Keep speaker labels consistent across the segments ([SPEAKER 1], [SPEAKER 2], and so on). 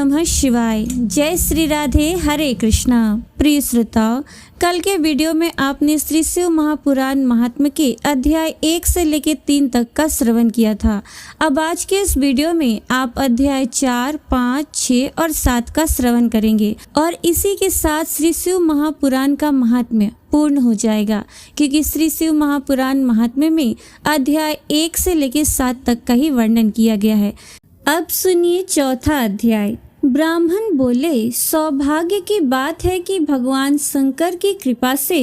[SPEAKER 1] नमः शिवाय। जय श्री राधे, हरे कृष्णा। प्रिय श्रोताओं, कल के वीडियो में आपने श्री शिव महापुराण महात्म्य के अध्याय 1 से लेकर 3 तक का श्रवण किया था। अब आज के इस वीडियो में आप अध्याय 4, 5, 6 और 7 का श्रवण करेंगे और इसी के साथ श्री शिव महापुराण का महात्म्य पूर्ण हो जाएगा, क्योंकि श्री शिव महापुराण महात्म्य में अध्याय 1 से लेकर 7 तक का ही वर्णन किया गया है। अब सुनिए चौथा अध्याय। ब्राह्मण बोले, सौभाग्य की बात है कि भगवान शंकर की कृपा से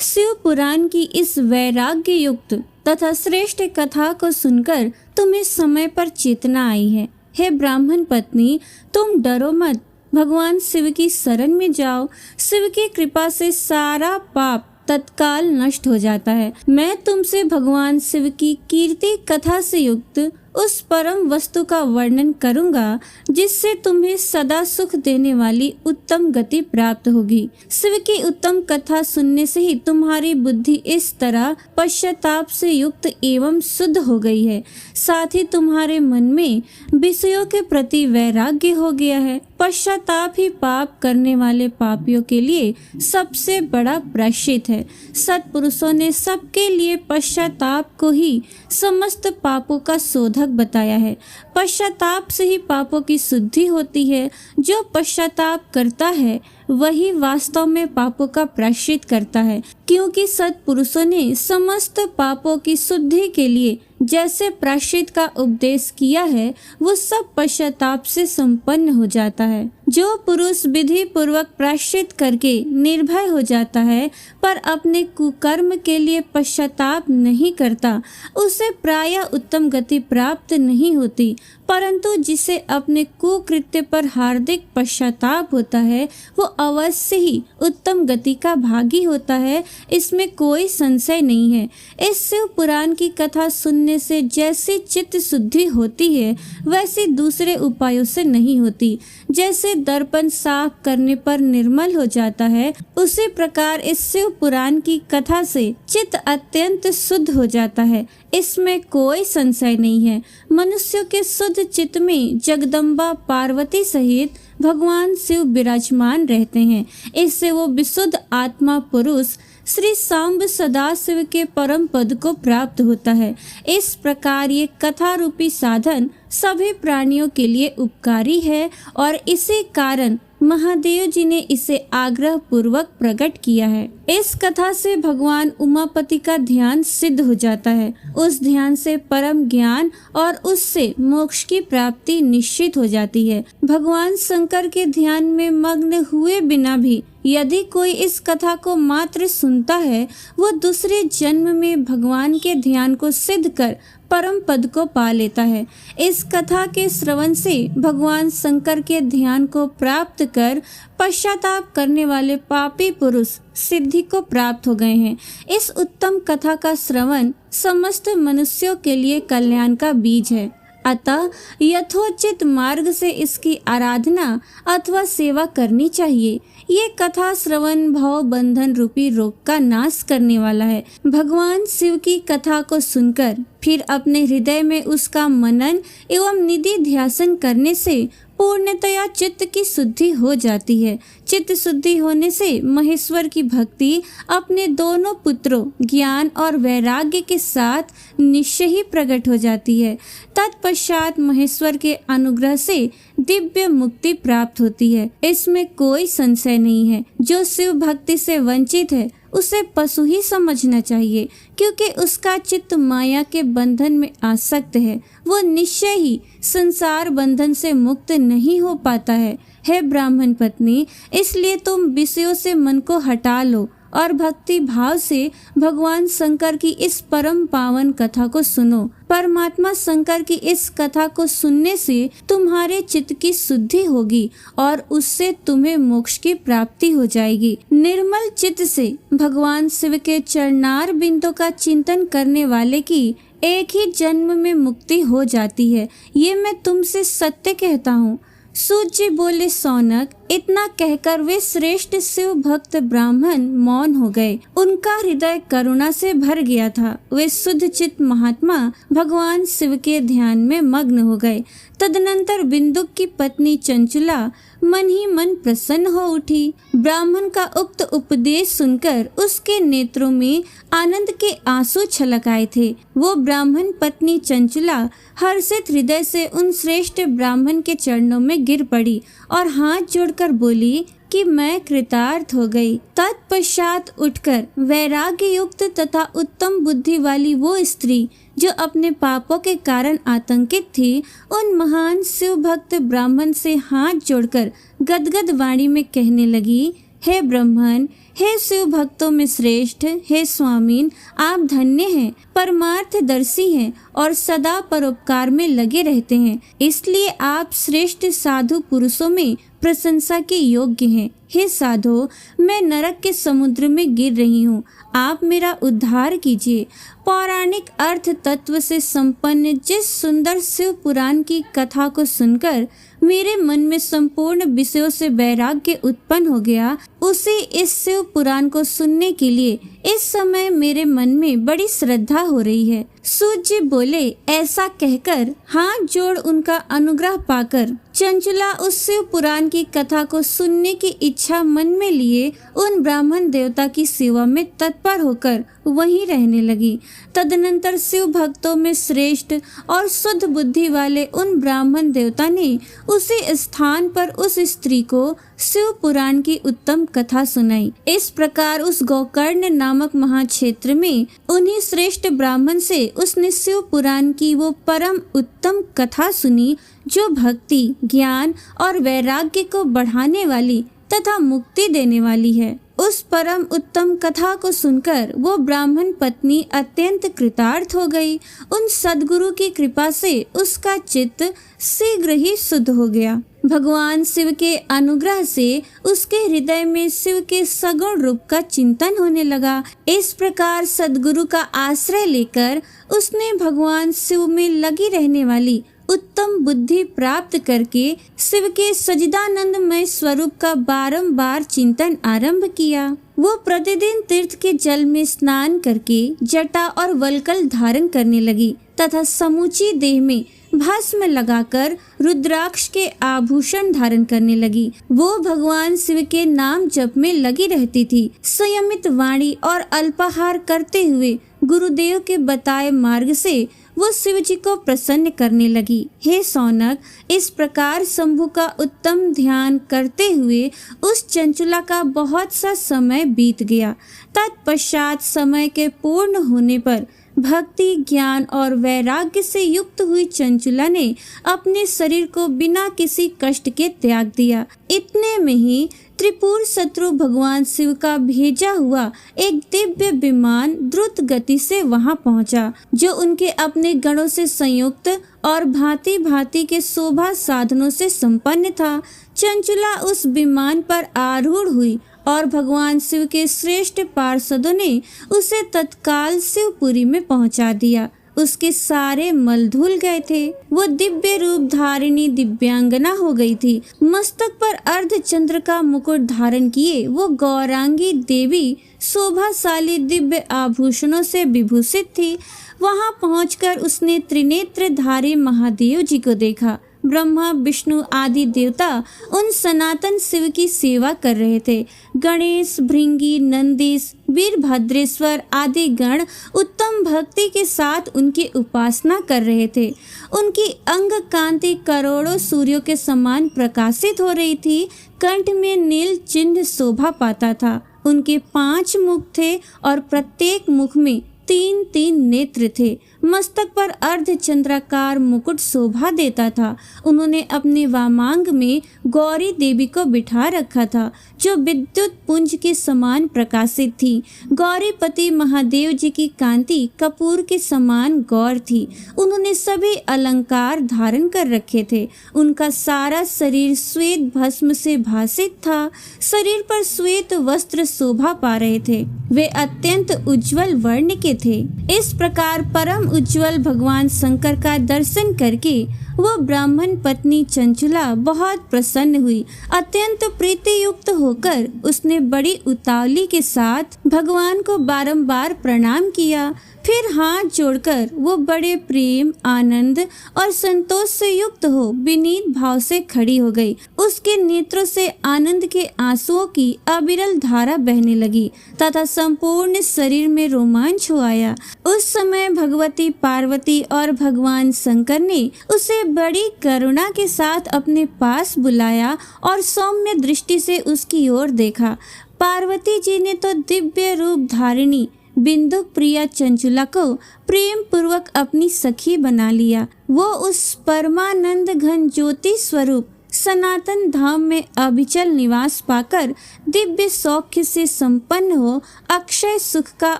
[SPEAKER 1] शिव पुराण की इस वैराग्य युक्त तथा श्रेष्ठ कथा को सुनकर तुम्हें समय पर चेतना आई है। हे ब्राह्मण पत्नी, तुम डरो मत, भगवान शिव की शरण में जाओ। शिव की कृपा से सारा पाप तत्काल नष्ट हो जाता है। मैं तुमसे भगवान शिव की कीर्ति कथा से युक्त उस परम वस्तु का वर्णन करूंगा जिससे तुम्हें सदा सुख देने वाली उत्तम गति प्राप्त होगी। शिव की उत्तम कथा सुनने से ही तुम्हारी बुद्धि इस तरह पश्चाताप से युक्त एवं शुद्ध हो गई है, साथ ही तुम्हारे मन में विषयों के प्रति वैराग्य हो गया है। पश्चाताप ही पाप करने वाले पापियों के लिए सबसे बड़ा प्रायश्चित है। सत्पुरुषों ने सबके लिए पश्चाताप को ही समस्त पापों का शोधक बताया है। पश्चाताप से ही पापों की शुद्धि होती है। जो पश्चाताप करता है वही वास्तव में पापों का प्रायश्चित करता है, क्योंकि सत्पुरुषों ने समस्त पापों की शुद्धि के लिए जैसे प्रायश्चित का उपदेश किया है, वो सब पश्चाताप से संपन्न हो जाता है। जो पुरुष विधि पूर्वक प्रायश्चित करके निर्भय हो जाता है पर अपने कुकर्म के लिए पश्चाताप नहीं करता, उसे प्रायः उत्तम गति प्राप्त नहीं होती, परंतु जिसे अपने कुकृत्य पर हार्दिक पश्चाताप होता है वो अवश्य ही उत्तम गति का भागी होता है, इसमें कोई संशय नहीं है। इस शिव पुराण की कथा सुनने से जैसी चित्त शुद्धि होती है वैसी दूसरे उपायों से नहीं होती। जैसे दर्पण साफ करने पर निर्मल हो जाता है, उसी प्रकार इस शिव पुराण की कथा से चित्त अत्यंत शुद्ध हो जाता है, इसमें कोई संशय नहीं है। मनुष्यों के शुद्ध चित्त में जगदम्बा पार्वती सहित भगवान शिव विराजमान रहते हैं। इससे वो विशुद्ध आत्मा पुरुष श्री सांब सदाशिव के परम पद को प्राप्त होता है। इस प्रकार ये कथा रूपी साधन सभी प्राणियों के लिए उपकारी है और इसी कारण महादेव जी ने इसे आग्रह पूर्वक प्रकट किया है। इस कथा से भगवान उमापति का ध्यान सिद्ध हो जाता है। उस ध्यान से परम ज्ञान और उससे मोक्ष की प्राप्ति निश्चित हो जाती है। भगवान शंकर के ध्यान में मग्न हुए बिना भी यदि कोई इस कथा को मात्र सुनता है, वो दूसरे जन्म में भगवान के ध्यान को सिद्ध कर परम पद को पा लेता है। इस कथा के श्रवण से भगवान शंकर के ध्यान को प्राप्त कर पश्चाताप करने वाले पापी पुरुष सिद्धि को प्राप्त हो गए हैं। इस उत्तम कथा का श्रवण समस्त मनुष्यों के लिए कल्याण का बीज है। अतः यथोचित मार्ग से इसकी आराधना अथवा सेवा करनी चाहिए। ये कथा श्रवण भव बंधन रूपी रोग का नाश करने वाला है। भगवान शिव की कथा को सुनकर फिर अपने हृदय में उसका मनन एवं निधि ध्यासन करने से पूर्णतया चित्त की शुद्धि हो जाती है। चित्त शुद्धि होने से महेश्वर की भक्ति अपने दोनों पुत्रों ज्ञान और वैराग्य के साथ निश्चय ही प्रकट हो जाती है। तत्पश्चात महेश्वर के अनुग्रह से दिव्य मुक्ति प्राप्त होती है, इसमें कोई संशय नहीं है। जो शिव भक्ति से वंचित है उसे पशु ही समझना चाहिए, क्योंकि उसका चित्त माया के बंधन में आसक्त है। वो निश्चय ही संसार बंधन से मुक्त नहीं हो पाता है। हे ब्राह्मण पत्नी, इसलिए तुम विषयों से मन को हटा लो और भक्ति भाव से भगवान शंकर की इस परम पावन कथा को सुनो। परमात्मा शंकर की इस कथा को सुनने से तुम्हारे चित्त की शुद्धि होगी और उससे तुम्हें मोक्ष की प्राप्ति हो जाएगी। निर्मल चित्त से भगवान शिव के चरणार बिंदों का चिंतन करने वाले की एक ही जन्म में मुक्ति हो जाती है। ये मैं तुमसे सत्य कहता हूँ। सूत जी बोले, सौनक, इतना कहकर वे श्रेष्ठ शिव भक्त ब्राह्मण मौन हो गए। उनका हृदय करुणा से भर गया था। वे शुद्ध चित्त महात्मा भगवान शिव के ध्यान में मग्न हो गए। तदनंतर बिंदुक की पत्नी चंचुला मन ही मन प्रसन्न हो उठी। ब्राह्मण का उक्त उपदेश सुनकर उसके नेत्रों में आनंद के आंसू छलक आए थे। वो ब्राह्मण पत्नी चंचुला हर्षित हृदय से उन श्रेष्ठ ब्राह्मण के चरणों में गिर पड़ी और हाथ जोड़कर बोली कि मैं कृतार्थ हो गई। तत्पश्चात उठकर वैराग्य युक्त तथा उत्तम बुद्धि वाली वो स्त्री जो अपने पापों के कारण आतंकित थी, उन महान शिव भक्त ब्राह्मण से हाथ जोड़कर गदगद वाणी में कहने लगी, हे ब्राह्मण, हे शिव भक्तों में श्रेष्ठ, हे स्वामीन, आप धन्य हैं, परमार्थदर्शी हैं और सदा परोपकार में लगे रहते हैं, इसलिए आप श्रेष्ठ साधु पुरुषों में प्रशंसा के योग्य हैं। हे साधो, मैं नरक के समुद्र में गिर रही हूँ, आप मेरा उद्धार कीजिए। पौराणिक अर्थ तत्व से संपन्न जिस सुंदर शिव पुराण की कथा को सुनकर मेरे मन में संपूर्ण विषयों से वैराग्य उत्पन्न हो गया, उसी इस शिव पुराण को सुनने के लिए इस समय मेरे मन में बड़ी श्रद्धा हो रही है। सूत जी बोले। ऐसा कहकर हाथ जोड़ उनका अनुग्रह पाकर चंचुला उस शिव पुराण की कथा को सुनने की इच्छा मन में लिए उन ब्राह्मण देवता की सेवा में तत्पर होकर वहीं रहने लगी। तदनंतर शिव भक्तों में श्रेष्ठ और शुद्ध बुद्धि वाले उन ब्राह्मण देवता ने उसी स्थान पर उस स्त्री को शिव पुराण की उत्तम कथा सुनाई। इस प्रकार उस गोकर्ण नामक महाक्षेत्र में उन्हीं श्रेष्ठ ब्राह्मण से उसने शिव पुराण की वो परम उत्तम कथा सुनी जो भक्ति, ज्ञान और वैराग्य को बढ़ाने वाली तथा मुक्ति देने वाली है। उस परम उत्तम कथा को सुनकर वो ब्राह्मण पत्नी अत्यंत कृतार्थ हो गई। उन सद्गुरु की कृपा से उसका चित्त शीघ्र ही शुद्ध हो गया। भगवान शिव के अनुग्रह से उसके हृदय में शिव के सगुण रूप का चिंतन होने लगा। इस प्रकार सद्गुरु का आश्रय लेकर उसने भगवान शिव में लगी रहने वाली उत्तम बुद्धि प्राप्त करके शिव के सच्चिदानंदमय स्वरूप का बारंबार चिंतन आरंभ किया। वो प्रतिदिन तीर्थ के जल में स्नान करके जटा और वल्कल धारण करने लगी तथा समूची देह में भस्म लगाकर रुद्राक्ष के आभूषण धारण करने लगी। वो भगवान शिव के नाम जप में लगी रहती थी। संयमित वाणी और अल्पाहार करते हुए गुरुदेव के बताए मार्ग से वो शिव जी को प्रसन्न करने लगी। हे सौनक, इस प्रकार शंभु का उत्तम ध्यान करते हुए उस चंचुला का बहुत सा समय बीत गया। तत्पश्चात समय के पूर्ण होने पर भक्ति, ज्ञान और वैराग्य से युक्त हुई चंचुला ने अपने शरीर को बिना किसी कष्ट के त्याग दिया। इतने में ही त्रिपुर शत्रु भगवान शिव का भेजा हुआ एक दिव्य विमान द्रुत गति से वहां पहुंचा, जो उनके अपने गणों से संयुक्त और भांति भांति के शोभा साधनों से संपन्न था। चंचुला उस विमान पर आरूढ़ हुई और भगवान शिव के श्रेष्ठ पार्षदों ने उसे तत्काल शिवपुरी में पहुंचा दिया। उसके सारे मल धुल गए थे। वो दिव्य रूप धारिणी दिव्यांगना हो गई थी। मस्तक पर अर्धचंद्र का मुकुट धारण किए वो गौरांगी देवी शोभाशाली दिव्य आभूषणों से विभूषित थी। वहां पहुंचकर उसने त्रिनेत्रधारी महादेव जी को देखा। ब्रह्मा, विष्णु आदि देवता उन सनातन शिव की सेवा कर रहे थे। गणेश, भृंगी, नंदीश, वीरभद्रेश्वर आदि गण उत्तम भक्ति के साथ उनकी उपासना कर रहे थे। उनकी अंग कांति करोड़ों सूर्यों के समान प्रकाशित हो रही थी। कंठ में नील चिन्ह शोभा पाता था। उनके 5 मुख थे और प्रत्येक मुख में 3-3 नेत्र थे। मस्तक पर अर्धचंद्राकार मुकुट शोभा देता था। उन्होंने अपने वामांग में गौरी देवी को बिठा रखा था, जो विद्युत पुंज के समान प्रकाशित थी। गौरीपति महादेव जी की कांति कपूर के समान गौर थी। उन्होंने सभी अलंकार धारण कर रखे थे। उनका सारा शरीर श्वेत भस्म से भासित था। शरीर पर श्वेत वस्त्र शोभा पा रहे थे। वे अत्यंत उज्जवल वर्ण के थे। इस प्रकार परम उज्जवल भगवान शंकर का दर्शन करके वो ब्राह्मण पत्नी चंचुला बहुत प्रसन्न हुई। अत्यंत प्रीति युक्त होकर उसने बड़ी उतावली के साथ भगवान को बारंबार प्रणाम किया। फिर हाथ जोड़कर वो बड़े प्रेम, आनंद और संतोष से युक्त हो विनीत भाव से खड़ी हो गई। उसके नेत्रों से आनंद के आंसुओं की अविरल धारा बहने लगी तथा संपूर्ण शरीर में रोमांच हो आया। उस समय भगवती पार्वती और भगवान शंकर ने उसे बड़ी करुणा के साथ अपने पास बुलाया और सौम्य दृष्टि से उसकी ओर देखा। पार्वती जी ने तो दिव्य रूप धारिणी बिंदुक प्रिया चंचुला को प्रेम पूर्वक अपनी सखी बना लिया। वो उस परमानंद घन ज्योति स्वरूप सनातन धाम में अविचल निवास पाकर दिव्य सौख्य से संपन्न हो अक्षय सुख का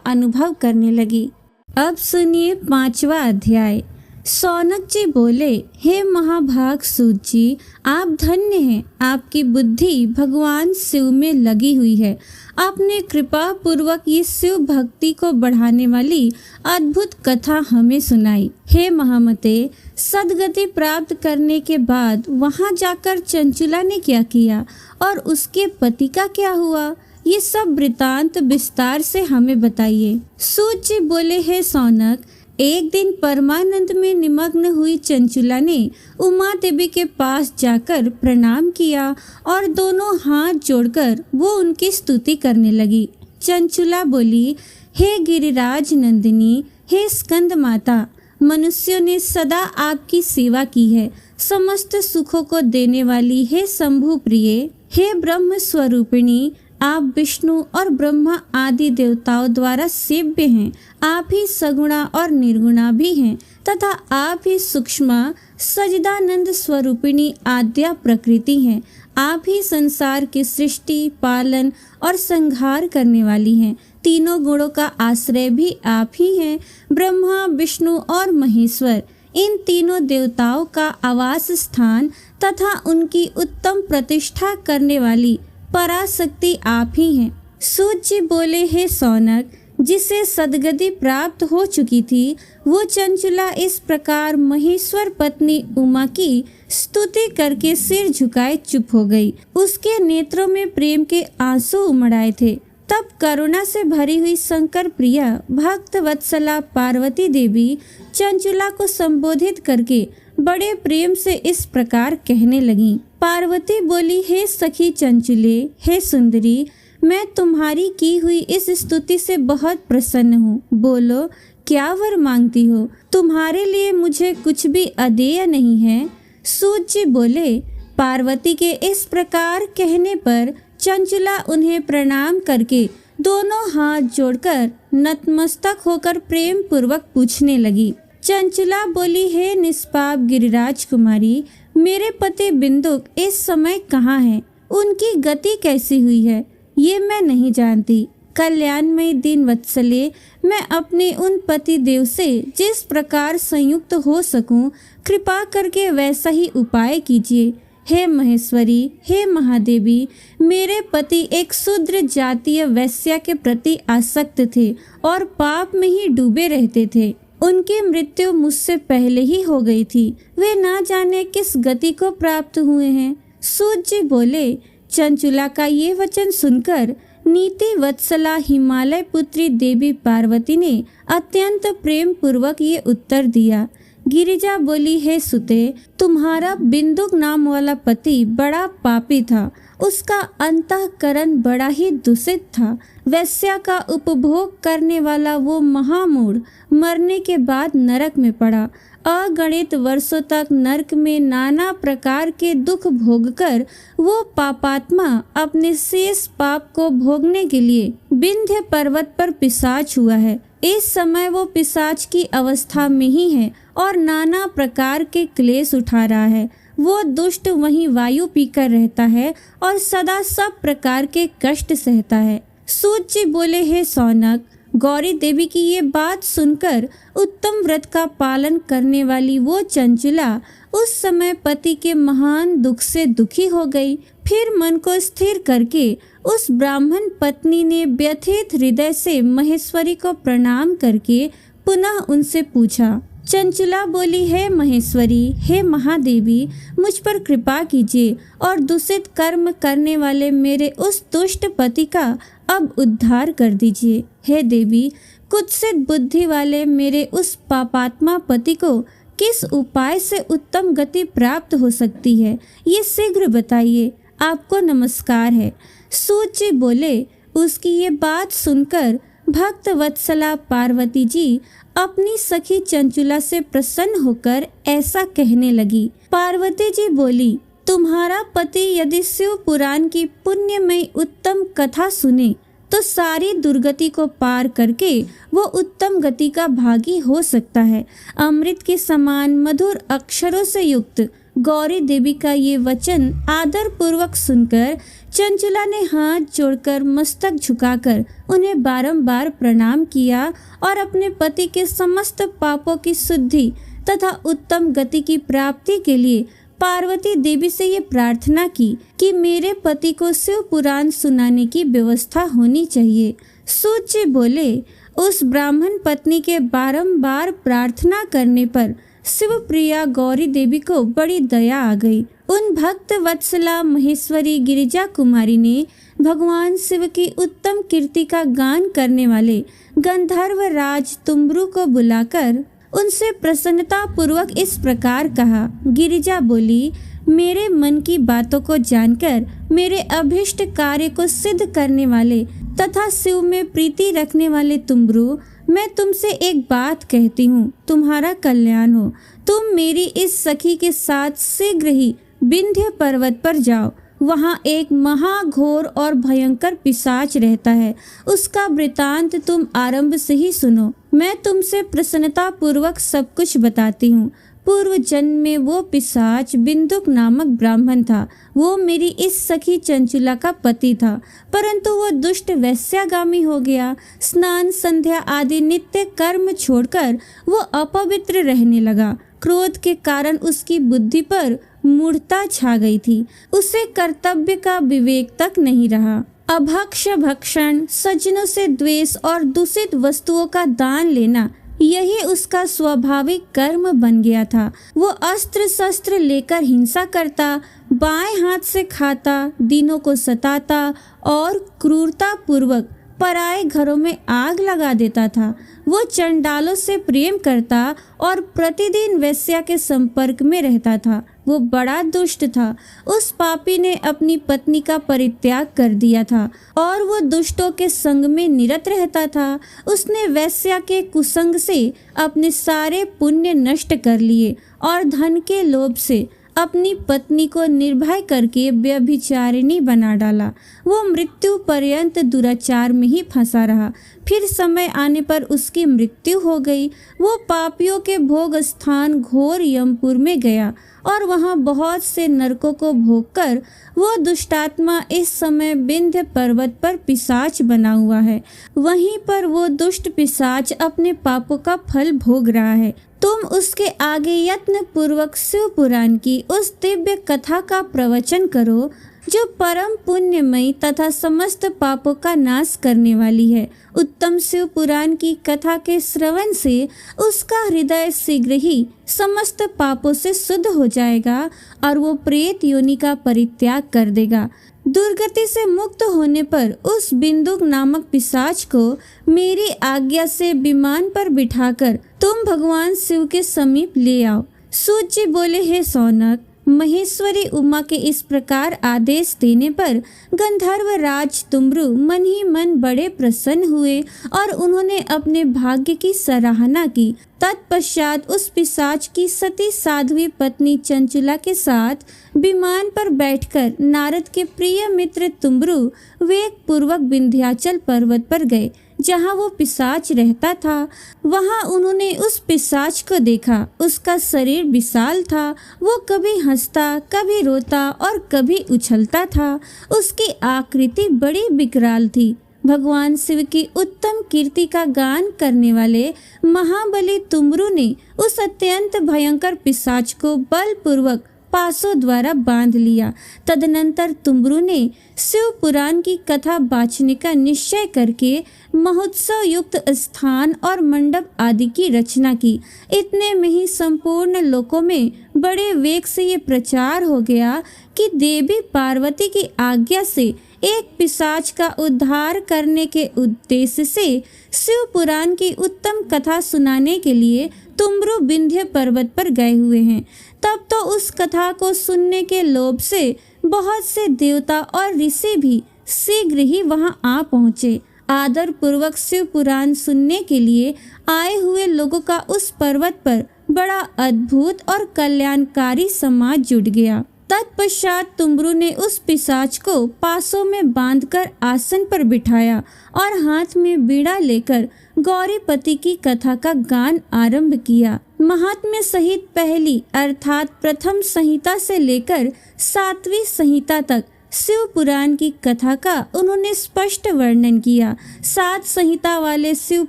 [SPEAKER 1] अनुभव करने लगी। अब सुनिए 5वां अध्याय। सौनक जी बोले, हे महाभाग सूत जी, आप धन्य हैं। आपकी बुद्धि भगवान शिव में लगी हुई है। आपने कृपा पूर्वक ये शिव भक्ति को बढ़ाने वाली अद्भुत कथा हमें सुनाई। हे महामते, सदगति प्राप्त करने के बाद वहां जाकर चंचुला ने क्या किया और उसके पति का क्या हुआ, ये सब वृतांत विस्तार से हमें बताइए। सूत जी बोले, हे सौनक, एक दिन परमानंद में निमग्न हुई चंचुला ने उमा देवी के पास जाकर प्रणाम किया और दोनों हाथ जोड़कर वो उनकी स्तुति करने लगी। चंचुला बोली, हे गिरिराज नंदिनी, हे स्कंद माता, मनुष्यों ने सदा आपकी सेवा की है। समस्त सुखों को देने वाली हे शंभु प्रिय, हे ब्रह्म स्वरूपिणी, आप विष्णु और ब्रह्मा आदि देवताओं द्वारा सेव्य हैं। आप ही सगुणा और निर्गुणा भी हैं तथा आप ही सूक्ष्म सजिदानंद स्वरूपिणी आद्या प्रकृति हैं। आप ही संसार की सृष्टि, पालन और संहार करने वाली हैं। तीनों गुणों का आश्रय भी आप ही हैं। ब्रह्मा, विष्णु और महेश्वर, इन तीनों देवताओं का आवास स्थान तथा उनकी उत्तम प्रतिष्ठा करने वाली पराशक्ति आप ही हैं। सूत जी बोले, हे सौनक, जिसे सदगति प्राप्त हो चुकी थी वो चंचुला इस प्रकार महेश्वर पत्नी उमा की स्तुति करके सिर झुकाए चुप हो गई। उसके नेत्रों में प्रेम के आंसू उमड़ आए थे। तब करुणा से भरी हुई शंकर प्रिया भक्त वत्सला पार्वती देवी चंचुला को संबोधित करके बड़े प्रेम से इस प्रकार कहने लगी। पार्वती बोली, हे सखी चंचुले, हे सुंदरी, मैं तुम्हारी की हुई इस स्तुति से बहुत प्रसन्न हूँ। बोलो, क्या वर मांगती हो? तुम्हारे लिए मुझे कुछ भी अदेय नहीं है। सूत जी बोले, पार्वती के इस प्रकार कहने पर चंचुला उन्हें प्रणाम करके दोनों हाथ जोड़कर नतमस्तक होकर प्रेम पूर्वक पूछने लगी। चंचुला बोली, हे निष्पाप गिरिराज कुमारी, मेरे पति बिंदुक इस समय कहाँ हैं? उनकी गति कैसी हुई है ये मैं नहीं जानती। कल्याणमयी दीन वत्सले, मैं अपने उन पति देव से जिस प्रकार संयुक्त हो सकूं, कृपा करके वैसा ही उपाय कीजिए। हे महेश्वरी, हे महादेवी, मेरे पति एक शूद्र जातीय वैश्या के प्रति आसक्त थे और पाप में ही डूबे रहते थे। उनकी मृत्यु मुझसे पहले ही हो गई थी। वे ना जाने किस गति को प्राप्त हुए हैं। सूत जी बोले, चंचुला का ये वचन सुनकर नीति वत्सला हिमालय पुत्री देवी पार्वती ने अत्यंत प्रेम पूर्वक ये उत्तर दिया। गिरिजा बोली, हे सुते, तुम्हारा बिंदुक नाम वाला पति बड़ा पापी था। उसका अंतःकरण बड़ा ही दूषित था। वैश्या का उपभोग करने वाला वो महामूढ़ मरने के बाद नरक में पड़ा। अगणित वर्षों तक नरक में नाना प्रकार के दुख भोगकर वो पापात्मा अपने शेष पाप को भोगने के लिए विंध्य पर्वत पर पिशाच हुआ है। इस समय वो पिशाच की अवस्था में ही है और नाना प्रकार के क्लेश उठा रहा है। वो दुष्ट वहीं वायु पीकर रहता है और सदा सब प्रकार के कष्ट सहता है। सूत जी बोले, हे सौनक, गौरी देवी की ये बात सुनकर उत्तम व्रत का पालन करने वाली वो चंचुला उस समय पति के महान दुख से दुखी हो गई। फिर मन को स्थिर करके उस ब्राह्मण पत्नी ने व्यथित हृदय से महेश्वरी को प्रणाम करके पुनः उनसे पूछा। चंचुला बोली, हे महेश्वरी, हे महादेवी, मुझ पर कृपा कीजिए और दूषित कर्म करने वाले मेरे उस दुष्ट पति का अब उद्धार कर दीजिए। हे देवी, कुत्सित बुद्धि वाले मेरे उस पापात्मा पति को किस उपाय से उत्तम गति प्राप्त हो सकती है, ये शीघ्र बताइए। आपको नमस्कार है। सूत जी बोले। उसकी ये बात सुनकर भक्त वत्सला पार्वती जी अपनी सखी चंचुला से प्रसन्न होकर ऐसा कहने लगी। पार्वती जी बोली, तुम्हारा पति यदि शिव पुराण की पुण्यमयी उत्तम कथा सुने तो सारी दुर्गति को पार करके वो उत्तम गति का भागी हो सकता है। अमृत के समान मधुर अक्षरों से युक्त गौरी देवी का ये वचन आदर पूर्वक सुनकर चंचुला ने हाथ जोड़कर मस्तक झुकाकर उन्हें बारंबार प्रणाम किया और अपने पति के समस्त पापों की शुद्धि तथा उत्तम गति की प्राप्ति के लिए पार्वती देवी से ये प्रार्थना की कि मेरे पति को शिव पुराण सुनाने की व्यवस्था होनी चाहिए। सूत जी बोले, उस ब्राह्मण पत्नी के बारंबार प्रार्थना करने पर शिव प्रिया गौरी देवी को बड़ी दया आ गई। उन भक्त वत्सला महेश्वरी गिरिजा कुमारी ने भगवान शिव की उत्तम कीर्ति का गान करने वाले गंधर्व राज तुम्ब्रू को बुलाकर उनसे प्रसन्नता पूर्वक इस प्रकार कहा। गिरिजा बोली, मेरे मन की बातों को जानकर मेरे अभिष्ट कार्य को सिद्ध करने वाले तथा शिव में प्रीति रखने वाले तुम्ब्रू, मैं तुमसे एक बात कहती हूँ, तुम्हारा कल्याण हो। तुम मेरी इस सखी के साथ शीघ्र ही विंध्य पर्वत पर जाओ। वहाँ एक महाघोर और भयंकर पिशाच रहता है। उसका वृतांत तुम आरंभ से ही सुनो। मैं तुमसे प्रसन्नता पूर्वक सब कुछ बताती हूँ। पूर्व जन्म में वो पिशाच बिंदुक नामक ब्राह्मण था। वो मेरी इस सखी चंचुला का पति था, परंतु वो दुष्ट वैश्यागामी हो गया। स्नान संध्या आदि नित्य कर्म छोड़कर वो अपवित्र रहने लगा। क्रोध के कारण उसकी बुद्धि पर मूढ़ता छा गई थी। उसे कर्तव्य का विवेक तक नहीं रहा। अभक्ष भक्षण, सज्जनों से द्वेष और दूषित वस्तुओं का दान लेना, यही उसका स्वाभाविक कर्म बन गया था। वो अस्त्र शस्त्र लेकर हिंसा करता, बाएं हाथ से खाता, दिनों को सताता और क्रूरता पूर्वक पराए घरों में आग लगा देता था। वो चंडालों से प्रेम करता और प्रतिदिन वेश्या के संपर्क में रहता था। वो बड़ा दुष्ट था। उस पापी ने अपनी पत्नी का परित्याग कर दिया था और वो दुष्टों के संग में निरत रहता था। उसने वेश्या के कुसंग से अपने सारे पुण्य नष्ट कर लिए और धन के लोभ से अपनी पत्नी को निर्भय करके व्यभिचारिणी बना डाला। वो मृत्यु पर्यंत दुराचार में ही फंसा रहा। फिर समय आने पर उसकी मृत्यु हो गई। वो पापियों के भोग स्थान घोर यमपुर में गया और वहाँ बहुत से नरकों को भोगकर वो दुष्टात्मा इस समय विंध्य पर्वत पर पिशाच बना हुआ है। वहीं पर वो दुष्ट पिशाच अपने पापों का फल भोग रहा है। तुम उसके आगे यत्न पूर्वक शिव पुराण की उस दिव्य कथा का प्रवचन करो जो परम पुण्यमयी तथा समस्त पापों का नाश करने वाली है। उत्तम शिव पुराण की कथा के श्रवण से उसका हृदय शीघ्र ही समस्त पापों से शुद्ध हो जाएगा और वो प्रेत योनि का परित्याग कर देगा। दुर्गति से मुक्त होने पर उस बिंदुक नामक पिशाच को मेरी आज्ञा से विमान पर बिठाकर तुम भगवान शिव के समीप ले आओ। सूत जी बोले, हे सौनक, महेश्वरी उमा के इस प्रकार आदेश देने पर गंधर्व राज तुम्ब्रू मन ही मन बड़े प्रसन्न हुए और उन्होंने अपने भाग्य की सराहना की। तत्पश्चात उस पिशाच की सती साध्वी पत्नी चंचुला के साथ विमान पर बैठकर नारद के प्रिय मित्र तुम्ब्रू वेग पूर्वक विंध्याचल पर्वत पर गए जहाँ वो पिशाच रहता था। वहाँ उन्होंने उस पिशाच को देखा। उसका शरीर विशाल था। वो कभी हंसता, कभी रोता और कभी उछलता था। उसकी आकृति बड़ी विकराल थी। भगवान शिव की उत्तम कीर्ति का गान करने वाले महाबली तुमरू ने उस अत्यंत भयंकर पिशाच को बलपूर्वक पासों द्वारा बांध लिया। तदनंतर तुमरू ने शिव पुराण की कथा बाँचने का निश्चय करके महोत्सव युक्त स्थान और मंडप आदि की रचना की। इतने में ही संपूर्ण लोकों में बड़े वेग से ये प्रचार हो गया कि देवी पार्वती की आज्ञा से एक पिशाच का उद्धार करने के उद्देश्य से शिव पुराण की उत्तम कथा सुनाने के लिए तुमरू विंध्य पर्वत पर गए हुए हैं। तब तो उस कथा को सुनने के लोभ से बहुत से देवता और ऋषि भी शीघ्र ही वहां आ पहुंचे। आदर पूर्वक शिव पुराण सुनने के लिए आए हुए लोगों का उस पर्वत पर बड़ा अद्भुत और कल्याणकारी समाज जुट गया। तत्पश्चात तुमरू ने उस पिशाच को पासों में बांधकर आसन पर बिठाया और हाथ में बीड़ा लेकर गौरीपति की कथा का गान आरंभ किया। महात्म्य सहित पहली अर्थात प्रथम संहिता से लेकर 7वीं संहिता तक शिव पुराण की कथा का उन्होंने स्पष्ट वर्णन किया। 7 संहिता वाले शिव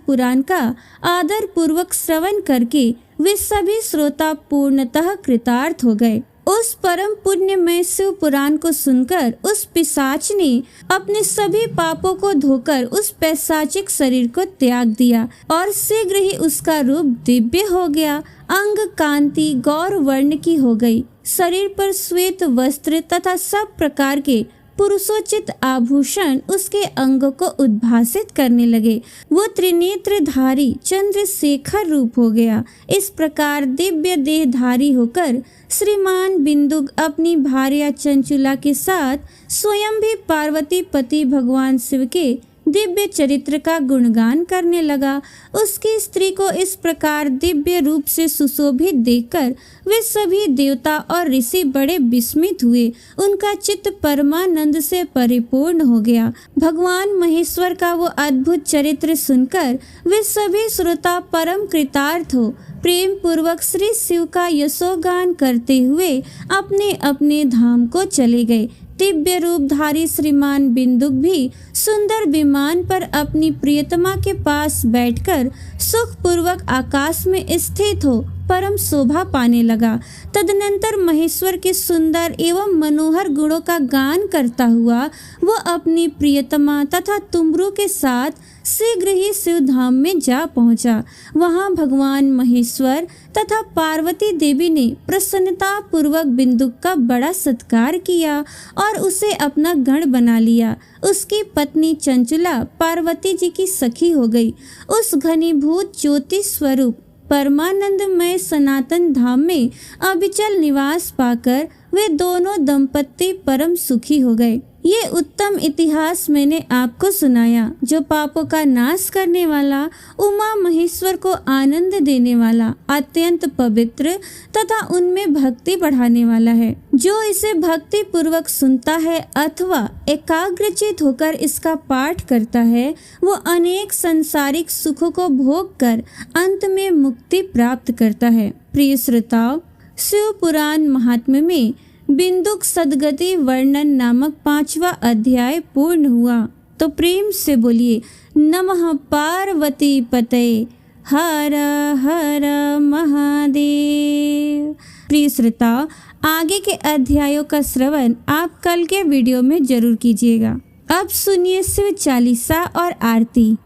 [SPEAKER 1] पुराण का आदर पूर्वक श्रवण करके वे सभी श्रोता पूर्णतः कृतार्थ हो गए। उस परम पुण्यमय शिव पुराण को सुनकर उस पिशाच ने अपने सभी पापों को धोकर उस पैशाचिक शरीर को त्याग दिया और शीघ्र ही उसका रूप दिव्य हो गया। अंग कांति गौर वर्ण की हो गई। शरीर पर श्वेत वस्त्र तथा सब प्रकार के पुरुषोचित आभूषण उसके अंगों को उद्भासित करने लगे। वो त्रिनेत्रधारी चंद्रशेखर रूप हो गया। इस प्रकार दिव्य देहधारी होकर श्रीमान बिंदुक अपनी भार्या चंचुला के साथ स्वयं भी पार्वती पति भगवान शिव के दिव्य चरित्र का गुणगान करने लगा। उसकी स्त्री को इस प्रकार दिव्य रूप से सुशोभित देखकर वे सभी देवता और ऋषि बड़े विस्मित हुए। उनका चित्त परमानंद से परिपूर्ण हो गया। भगवान महेश्वर का वो अद्भुत चरित्र सुनकर वे सभी श्रोता परम कृतार्थ हो प्रेम पूर्वक श्री शिव का यशोगान करते हुए अपने अपने धाम को चले गए। दिव्य रूपधारी श्रीमान बिंदुक भी सुंदर विमान पर अपनी प्रियतमा के पास बैठकर सुख पूर्वक आकाश में स्थित हो परम शोभा पाने लगा। तदनंतर महेश्वर के सुंदर एवं मनोहर गुणों का गान करता हुआ वो अपनी प्रियतमा तथा तुमरू के साथ शीघ्र ही शिव धाम में जा पहुंचा। वहां भगवान महेश्वर तथा पार्वती देवी ने प्रसन्नता पूर्वक बिंदुक का बड़ा सत्कार किया और उसे अपना गण बना लिया। उसकी पत्नी चंचुला पार्वती जी की सखी हो गई। उस घनीभूत ज्योति स्वरूप परमानंदमय सनातन धाम में अविचल निवास पाकर वे दोनों दंपत्ति परम सुखी हो गए। ये उत्तम इतिहास मैंने आपको सुनाया जो पापों का नाश करने वाला, उमा महेश्वर को आनंद देने वाला, अत्यंत पवित्र तथा उनमें भक्ति बढ़ाने वाला है। जो इसे भक्ति पूर्वक सुनता है अथवा एकाग्रचित होकर इसका पाठ करता है वो अनेक सांसारिक सुखों को भोग कर अंत में मुक्ति प्राप्त करता है। प्रिय श्रोताओ, शिव पुराण महात्म्य में बिंदुक सदगति वर्णन नामक 5वां अध्याय पूर्ण हुआ। तो प्रेम से बोलिए नमः पार्वती पतये हर हर महादेव। प्रिय श्रोताओ, आगे के अध्यायों का श्रवण आप कल के वीडियो में जरूर कीजिएगा। अब सुनिए शिव चालीसा और आरती।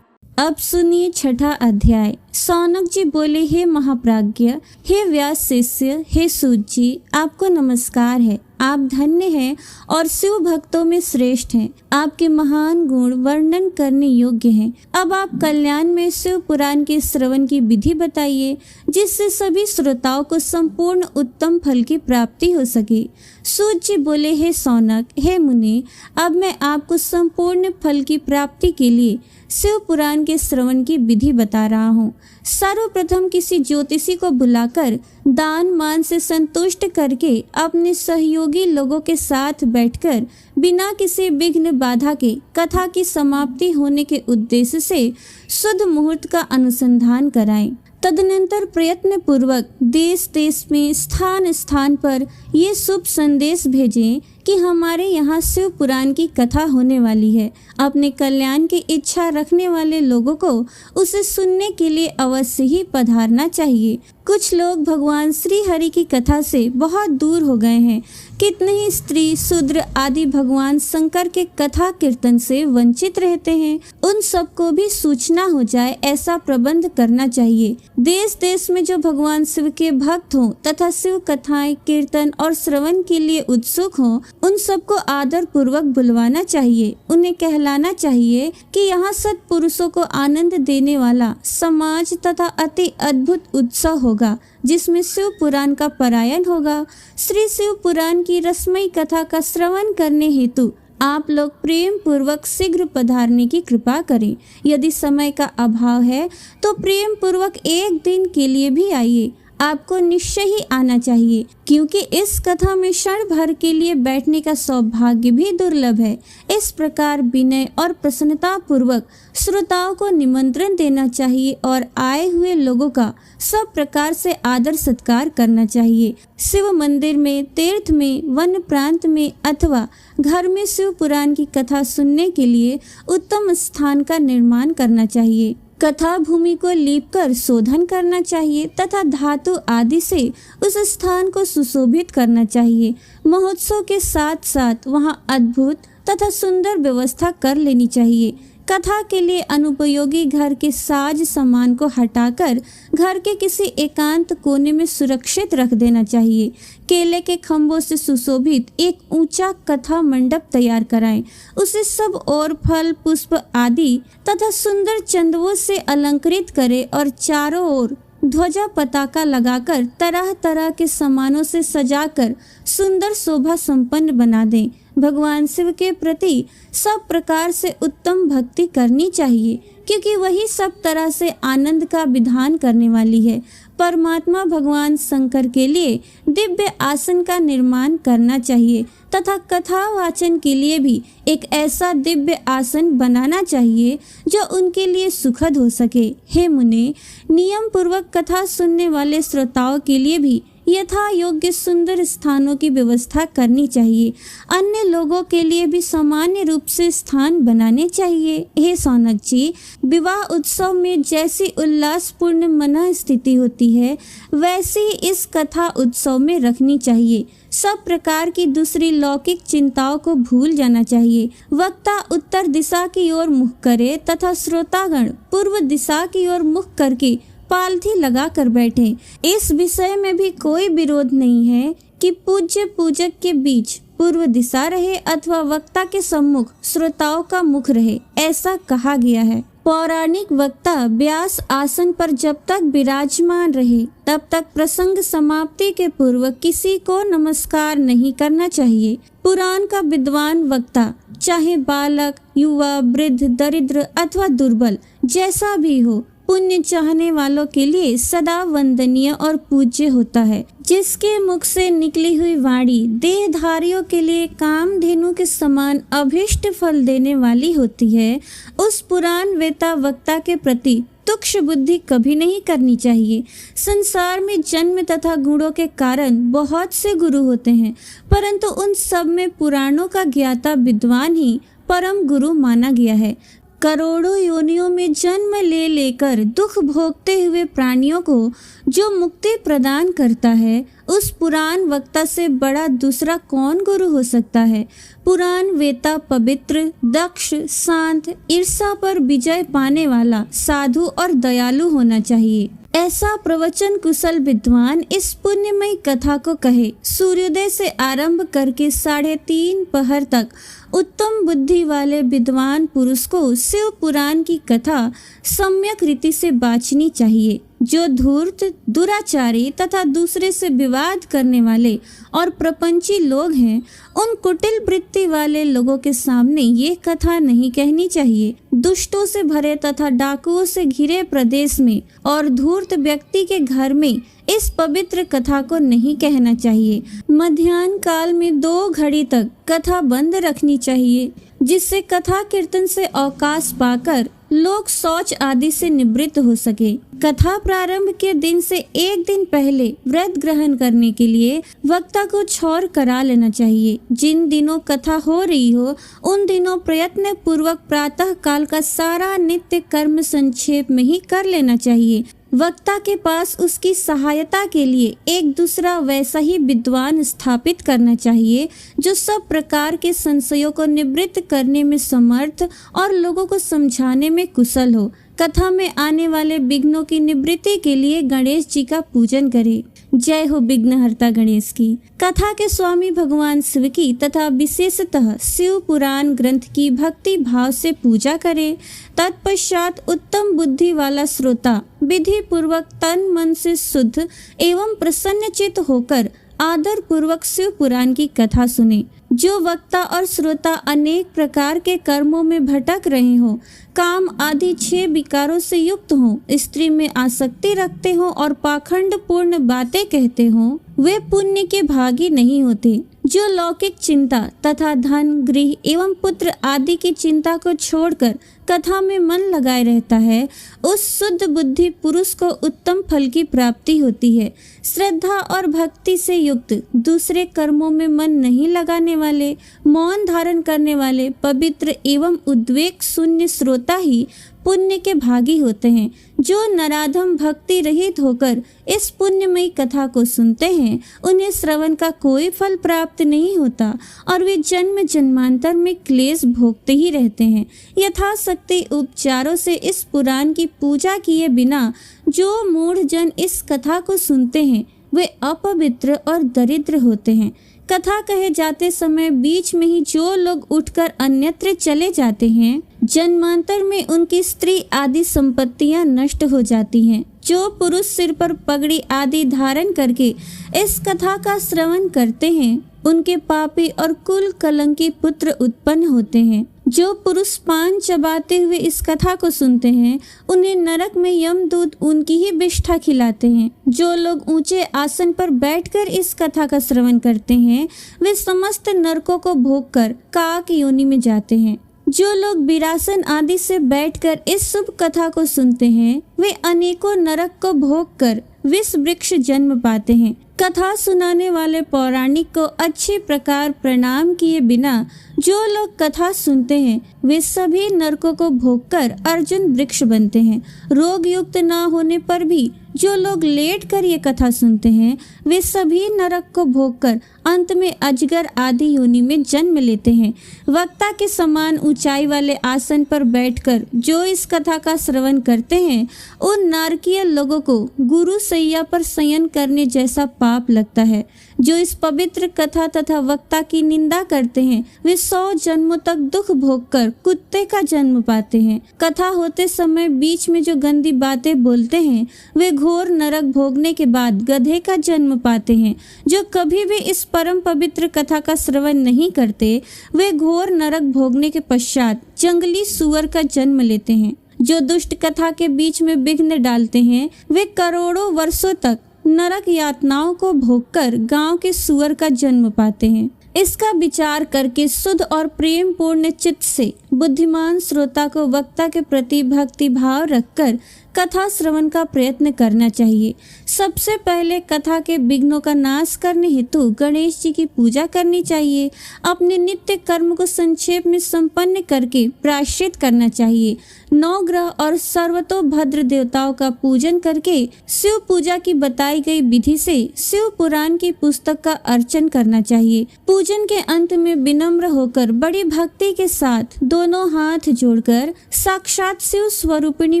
[SPEAKER 1] अब सुनिए 6ठा अध्याय। सौनक जी बोले, हे महाप्राज्ञ, हे व्यास शिष्य, हे सूत जी, आपको नमस्कार है। आप धन्य हैं और शिव भक्तों में श्रेष्ठ हैं। आपके महान गुण वर्णन करने योग्य हैं। अब आप कल्याण में शिव पुराण के श्रवण की विधि बताइए जिससे सभी श्रोताओं को संपूर्ण उत्तम फल की प्राप्ति हो सके। सूत जी बोले, हे सौनक, हे मुनि, अब मैं आपको संपूर्ण फल की प्राप्ति के लिए शिव पुराण के श्रवण की विधि बता रहा हूँ। सर्वप्रथम किसी ज्योतिषी को बुलाकर दान मान से संतुष्ट करके अपने सहयोगी लोगों के साथ बैठकर बिना किसी विघ्न बाधा के कथा की समाप्ति होने के उद्देश्य से शुद्ध मुहूर्त का अनुसंधान कराएं। तदनंतर प्रयत्न पूर्वक देश देश में स्थान स्थान पर ये शुभ संदेश भेजें कि हमारे यहाँ शिव पुराण की कथा होने वाली है। अपने कल्याण की इच्छा रखने वाले लोगों को उसे सुनने के लिए अवश्य ही पधारना चाहिए। कुछ लोग भगवान श्री हरि की कथा से बहुत दूर हो गए हैं। कितने ही स्त्री, शूद्र आदि भगवान शंकर के कथा कीर्तन से वंचित रहते हैं। उन सबको भी सूचना हो जाए ऐसा प्रबंध करना चाहिए। देश देश में जो भगवान शिव के भक्त हों तथा शिव कथाएं, कीर्तन और श्रवण के लिए उत्सुक हों, उन सबको आदर पूर्वक बुलवाना चाहिए। उन्हें कहलाना चाहिए कि यहाँ सत्पुरुषों को आनंद देने वाला समाज तथा अति अद्भुत उत्सव होगा, जिसमें शिव पुराण का पारायण होगा। श्री शिव पुराण की रसमयी कथा का श्रवण करने हेतु आप लोग प्रेम पूर्वक शीघ्र पधारने की कृपा करें। यदि समय का अभाव है तो प्रेम पूर्वक एक दिन के लिए भी आइए। आपको निश्चय ही आना चाहिए, क्योंकि इस कथा में क्षण भर के लिए बैठने का सौभाग्य भी दुर्लभ है। इस प्रकार विनय और प्रसन्नता पूर्वक श्रोताओं को निमंत्रण देना चाहिए और आए हुए लोगों का सब प्रकार से आदर सत्कार करना चाहिए। शिव मंदिर में, तीर्थ में, वन प्रांत में अथवा घर में शिव पुराण की कथा सुनने के लिए उत्तम स्थान का निर्माण करना चाहिए। कथा भूमि को लीपकर शोधन करना चाहिए तथा धातु आदि से उस स्थान को सुशोभित करना चाहिए। महोत्सव के साथ साथ वहां अद्भुत तथा सुंदर व्यवस्था कर लेनी चाहिए। कथा के लिए अनुपयोगी घर के साज सामान को हटाकर घर के किसी एकांत कोने में सुरक्षित रख देना चाहिए। केले के खंभों से सुशोभित एक ऊंचा कथा मंडप तैयार कराएं। उसे सब और फल, पुष्प आदि तथा सुंदर चंदवों से अलंकृत करें और चारों ओर ध्वजा पताका लगाकर तरह तरह के सामानों से सजाकर सुंदर शोभा संपन्न बना दें। भगवान शिव के प्रति सब प्रकार से उत्तम भक्ति करनी चाहिए, क्योंकि वही सब तरह से आनंद का विधान करने वाली है। परमात्मा भगवान शंकर के लिए दिव्य आसन का निर्माण करना चाहिए तथा कथा वाचन के लिए भी एक ऐसा दिव्य आसन बनाना चाहिए जो उनके लिए सुखद हो सके। हे मुने, नियम पूर्वक कथा सुनने वाले श्रोताओं के लिए भी यथा योग्य सुंदर स्थानों की व्यवस्था करनी चाहिए। अन्य लोगों के लिए भी सामान्य रूप से स्थान बनाने चाहिए। हे सौनक जी, विवाह उत्सव में जैसी उल्लासपूर्ण मन स्थिति होती है, वैसी ही इस कथा उत्सव में रखनी चाहिए। सब प्रकार की दूसरी लौकिक चिंताओं को भूल जाना चाहिए। वक्ता उत्तर दिशा की ओर मुख करे तथा श्रोतागण पूर्व दिशा की ओर मुख करके पालथी लगा कर बैठे। इस विषय में भी कोई विरोध नहीं है कि पूज्य पूजक के बीच पूर्व दिशा रहे अथवा वक्ता के सम्मुख श्रोताओं का मुख रहे, ऐसा कहा गया है। पौराणिक वक्ता व्यास आसन पर जब तक विराजमान रहे तब तक प्रसंग समाप्ति के पूर्व किसी को नमस्कार नहीं करना चाहिए। पुराण का विद्वान वक्ता चाहे बालक, युवा, वृद्ध, दरिद्र अथवा दुर्बल जैसा भी हो, पुण्य चाहने वालों के लिए सदा वंदनीय और पूज्य होता है। जिसके मुख से निकली हुई वाणी देहधारियों के लिए कामधेनु के समान अभीष्ट फल देने वाली होती है, उस पुराण वेता वक्ता के प्रति तुक्ष बुद्धि कभी नहीं करनी चाहिए। संसार में जन्म तथा गुणों के कारण बहुत से गुरु होते हैं, परंतु उन सब में पुराणों का ज्ञाता विद्वान ही परम गुरु माना गया है। करोड़ों योनियों में जन्म ले लेकर दुख भोगते हुए प्राणियों को जो मुक्ति प्रदान करता है, उस पुराण वक्ता से बड़ा दूसरा कौन गुरु हो सकता है। पुराण वेता पवित्र, दक्ष, शांत, ईर्ष्या पर विजय पाने वाला, साधु और दयालु होना चाहिए। ऐसा प्रवचन कुशल विद्वान इस पुण्यमयी कथा को कहे। सूर्योदय से आरंभ करके 3:30 पहर तक उत्तम बुद्धि वाले विद्वान पुरुष को शिव पुराण की कथा सम्यक रीति से बाँचनी चाहिए। जो धूर्त, दुराचारी तथा दूसरे से विवाद करने वाले और प्रपंची लोग हैं, उन कुटिल वृत्ति वाले लोगों के सामने ये कथा नहीं कहनी चाहिए। दुष्टों से भरे तथा डाकुओं से घिरे प्रदेश में और धूर्त व्यक्ति के घर में इस पवित्र कथा को नहीं कहना चाहिए। मध्याह्न काल में 2 घड़ी तक कथा बंद रखनी चाहिए, जिससे कथा कीर्तन से अवकाश पाकर लोग शौच आदि से निवृत्त हो सके। कथा प्रारंभ के दिन से एक दिन पहले व्रत ग्रहण करने के लिए वक्ता को छौर करा लेना चाहिए। जिन दिनों कथा हो रही हो उन दिनों प्रयत्न पूर्वक प्रातः काल का सारा नित्य कर्म संक्षेप में ही कर लेना चाहिए। वक्ता के पास उसकी सहायता के लिए एक दूसरा वैसा ही विद्वान स्थापित करना चाहिए जो सब प्रकार के संशयों को निवृत्त करने में समर्थ और लोगों को समझाने में कुशल हो। कथा में आने वाले विघ्नों की निवृत्ति के लिए गणेश जी का पूजन करें। जय हो विघ्नहर्ता गणेश की। कथा के स्वामी भगवान शिव की तथा विशेषतः शिव पुराण ग्रंथ की भक्ति भाव से पूजा करें। तत्पश्चात उत्तम बुद्धि वाला श्रोता विधि पूर्वक तन मन से शुद्ध एवं प्रसन्नचित होकर आदर पूर्वक शिव पुराण की कथा सुने। जो वक्ता और श्रोता अनेक प्रकार के कर्मों में भटक रहे हो, काम आदि 6 विकारों से युक्त हो, स्त्री में आसक्ति रखते हो और पाखंड पूर्ण बातें कहते हो, वे पुण्य के भागी नहीं होते। जो लौकिक चिंता तथा धन गृह एवं पुत्र आदि की चिंता को छोड़कर कथा में मन लगाए रहता है, उस शुद्ध बुद्धि पुरुष को उत्तम फल की प्राप्ति होती है। श्रद्धा और भक्ति से युक्त दूसरे कर्मों में मन नहीं लगाने वाले, मौन धारण करने वाले, पवित्र एवं उद्वेग शून्य श्रोता ही पुण्य के भागी होते हैं। जो नराधम भक्ति रहित होकर इस पुण्यमयी कथा को सुनते हैं, उन्हें श्रवण का कोई फल प्राप्त नहीं होता और वे जन्म जन्मांतर में क्लेश भोगते ही रहते हैं। यथाशक्ति उपचारों से इस पुराण की पूजा किए बिना जो मूढ़ जन इस कथा को सुनते हैं, वे अपवित्र और दरिद्र होते हैं। कथा कहे जाते समय बीच में ही जो लोग उठकर अन्यत्र चले जाते हैं, जन्मांतर में उनकी स्त्री आदि संपत्तियां नष्ट हो जाती हैं। जो पुरुष सिर पर पगड़ी आदि धारण करके इस कथा का श्रवण करते हैं, उनके पापी और कुल कलंकी पुत्र उत्पन्न होते हैं। जो पुरुष पान चबाते हुए इस कथा को सुनते हैं, उन्हें नरक में यमदूत उनकी ही विष्ठा खिलाते हैं। जो लोग ऊंचे आसन पर बैठकर इस कथा का श्रवण करते हैं, वे समस्त नरकों को भोगकर काक योनि में जाते हैं। जो लोग विरासन आदि से बैठकर इस शुभ कथा को सुनते हैं, वे अनेकों नरक को भोगकर विष वृक्ष जन्म पाते हैं। कथा सुनाने वाले पौराणिक को अच्छी प्रकार प्रणाम किए बिना जो लोग कथा सुनते हैं, वे सभी नरकों को भोगकर अर्जुन वृक्ष बनते हैं। रोग युक्त न होने पर भी जो लोग लेट कर ये कथा सुनते हैं, वे सभी नरक को भोगकर अंत में अजगर आदि योनि में जन्म लेते हैं। वक्ता के समान ऊंचाई वाले आसन पर बैठकर जो इस कथा का श्रवण करते हैं, उन नारकीय लोगों को गुरु सैया पर शयन करने जैसा पाप लगता है। जो इस पवित्र कथा तथा वक्ता की निंदा करते हैं, वे 100 जन्मों तक दुख भोगकर कुत्ते का जन्म पाते हैं। कथा होते समय बीच में जो गंदी बातें बोलते हैं, वे घोर नरक भोगने के बाद गधे का जन्म पाते हैं। जो कभी भी इस परम पवित्र कथा का श्रवण नहीं करते, वे घोर नरक भोगने के पश्चात जंगली सुअर का जन्म लेते हैं। जो दुष्ट कथा के बीच में विघ्न डालते हैं, वे करोड़ों वर्षों तक नरक यातनाओं को भोगकर गांव के सुअर का जन्म पाते हैं। इसका विचार करके शुद्ध और प्रेम पूर्ण चित्त से बुद्धिमान श्रोता को वक्ता के प्रति भक्ति भाव रखकर कथा श्रवण का प्रयत्न करना चाहिए। सबसे पहले कथा के विघ्नों का नाश करने हेतु गणेश जी की पूजा करनी चाहिए। अपने नित्य कर्म को संक्षेप में संपन्न करके प्रायश्चित करना चाहिए। 9 ग्रह और सर्वतोभद्र देवताओं का पूजन करके शिव पूजा की बताई गई विधि से शिव पुराण की पुस्तक का अर्चन करना चाहिए। पूजन के अंत में विनम्र होकर बड़ी भक्ति के साथ दोनों हाथ जोड़कर साक्षात शिव स्वरूपिणी